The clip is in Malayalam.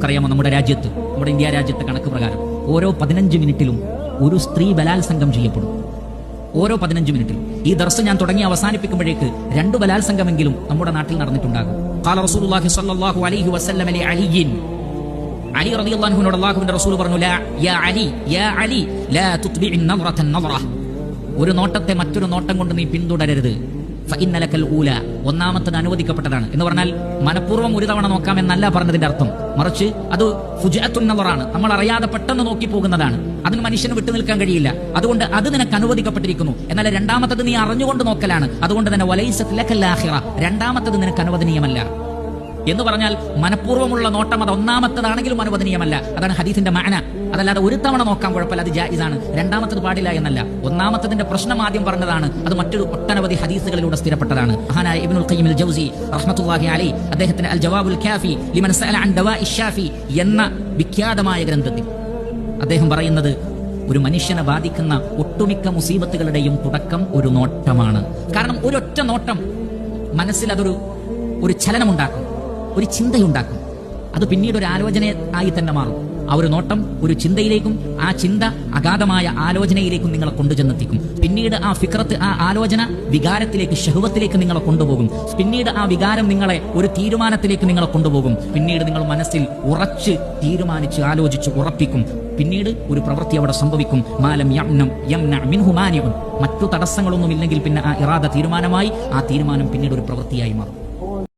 നമുക്കറിയാമോ, നമ്മുടെ രാജ്യത്ത്, നമ്മുടെ ഇന്ത്യ രാജ്യത്തെ കണക്ക് പ്രകാരം ഓരോ 15 മിനിറ്റിലും ഒരു സ്ത്രീ ബലാത്സംഗം ചെയ്യപ്പെടും. ഓരോ 15 മിനിറ്റിലും. ഈ ദർസ് ഞാൻ തുടങ്ങി അവസാനിപ്പിക്കുമ്പോഴേക്ക് 2 ബലാത്സംഗമെങ്കിലും നമ്മുടെ നാട്ടിൽ നടന്നിട്ടുണ്ടാകും. ഖാല റസൂലുള്ളാഹി സ്വല്ലല്ലാഹു അലൈഹി വസല്ലം ലി അലിയിൻ, അലി റളിയല്ലാഹു അൻഹുവിനോട് അല്ലാഹുവിന്റെ റസൂൽ പറഞ്ഞു, യാ അലി ലാ തുത്ബിഇൻ നദ്റതൻ നദ്റ, ഒരു നോട്ടത്തെ മറ്റൊരു നോട്ടം കൊണ്ട് നീ പിന്തുടരരുത്. ഫഇന്ന ലകൽ ഊല, ഒന്നാമത്തത് അനുവദിക്കപ്പെട്ടതാണ് എന്ന് പറഞ്ഞാൽ മനഃപൂർവ്വം ഒരു തവണ നോക്കാമെന്നല്ല പറഞ്ഞതിന്റെ അർത്ഥം. മറിച്ച് അത് ഫുജഅത്തുൻ നളറാണ്, നമ്മൾ അറിയാതെ പെട്ടെന്ന് നോക്കി പോകുന്നതാണ്. അതിന് മനുഷ്യന് വിട്ടു നിൽക്കാൻ കഴിയില്ല. അതുകൊണ്ട് അത് നിനക്ക് അനുവദിക്കപ്പെട്ടിരിക്കുന്നു. എന്നാൽ രണ്ടാമത്തത് നീ അറിഞ്ഞുകൊണ്ട് നോക്കലാണ്. അതുകൊണ്ട് തന്നെ വലൈസത് ലകൽ ആഖിറ, രണ്ടാമത്തത് നിനക്ക് അനുവദനീയമല്ല എന്ന് പറഞ്ഞാൽ മനഃപൂർവ്വമുള്ള നോട്ടം അത് ഒന്നാമത്തതാണെങ്കിലും അനുവദനീയമല്ല. അതാണ് ഹദീസിന്റെ മഅന. അതല്ലാതെ ഒരു തവണ നോക്കാൻ കുഴപ്പമില്ല, അത് ജായിസാണ്, രണ്ടാമത്തത് പാടില്ല എന്നല്ല. ഒന്നാമത്തതിന്റെ പ്രശ്നം ആദ്യം പറഞ്ഞതാണ്, അത് മറ്റൊരു ഒട്ടനവധി ഹദീസുകളിലൂടെ സ്ഥിരപ്പെട്ടതാണ്. മഹാനായ ഇബ്നുൽ ഖയ്യിം അൽ ജൗസി റഹ്മത്തുള്ളാഹി അലൈഹി അദ്ദേഹത്തിന്റെ അൽ ജവാബുൽ കാഫി ലിമൻ സഅല അൻ ദവാഇ ശാഫി എന്ന വിഖ്യാതമായ ഗ്രന്ഥത്തിൽ അദ്ദേഹം പറയുന്നത്, ഒരു മനുഷ്യനെ ബാധിക്കുന്ന ഒട്ടുമിക്ക മുസീബത്തുകളുടെയും തുടക്കം ഒരു നോട്ടമാണ്. കാരണം ഒരൊറ്റ നോട്ടം മനസ്സിൽ അതൊരു ചലനമുണ്ടാക്കും, ഒരു ചിന്തയുണ്ടാക്കും. അത് പിന്നീട് ഒരു ആലോചന ആയി തന്നെ മാറും. ആ ഒരു നോട്ടം ഒരു ചിന്തയിലേക്കും ആ ചിന്ത അഗാധമായ ആലോചനയിലേക്കും നിങ്ങളെ കൊണ്ടുചെന്നെത്തിക്കും. പിന്നീട് ആ ഫിക്രത്ത്, ആ ആലോചന വികാരത്തിലേക്ക്, ശഹ്വത്തിലേക്ക് നിങ്ങളെ കൊണ്ടുപോകും. പിന്നീട് ആ വികാരം നിങ്ങളെ ഒരു തീരുമാനത്തിലേക്ക് നിങ്ങളെ കൊണ്ടുപോകും. പിന്നീട് നിങ്ങൾ മനസ്സിൽ ഉറച്ച് തീരുമാനിച്ച് ആലോചിച്ച് ഉറപ്പിക്കും. പിന്നീട് ഒരു പ്രവൃത്തി അവിടെ സംഭവിക്കും. മാലം യംന മിൻഹു മാനിഉൻ, മറ്റു തടസ്സങ്ങളൊന്നുമില്ലെങ്കിൽ പിന്നെ ആ ഇറാദ തീരുമാനമായി, ആ തീരുമാനം പിന്നീട് ഒരു പ്രവൃത്തിയായി മാറും.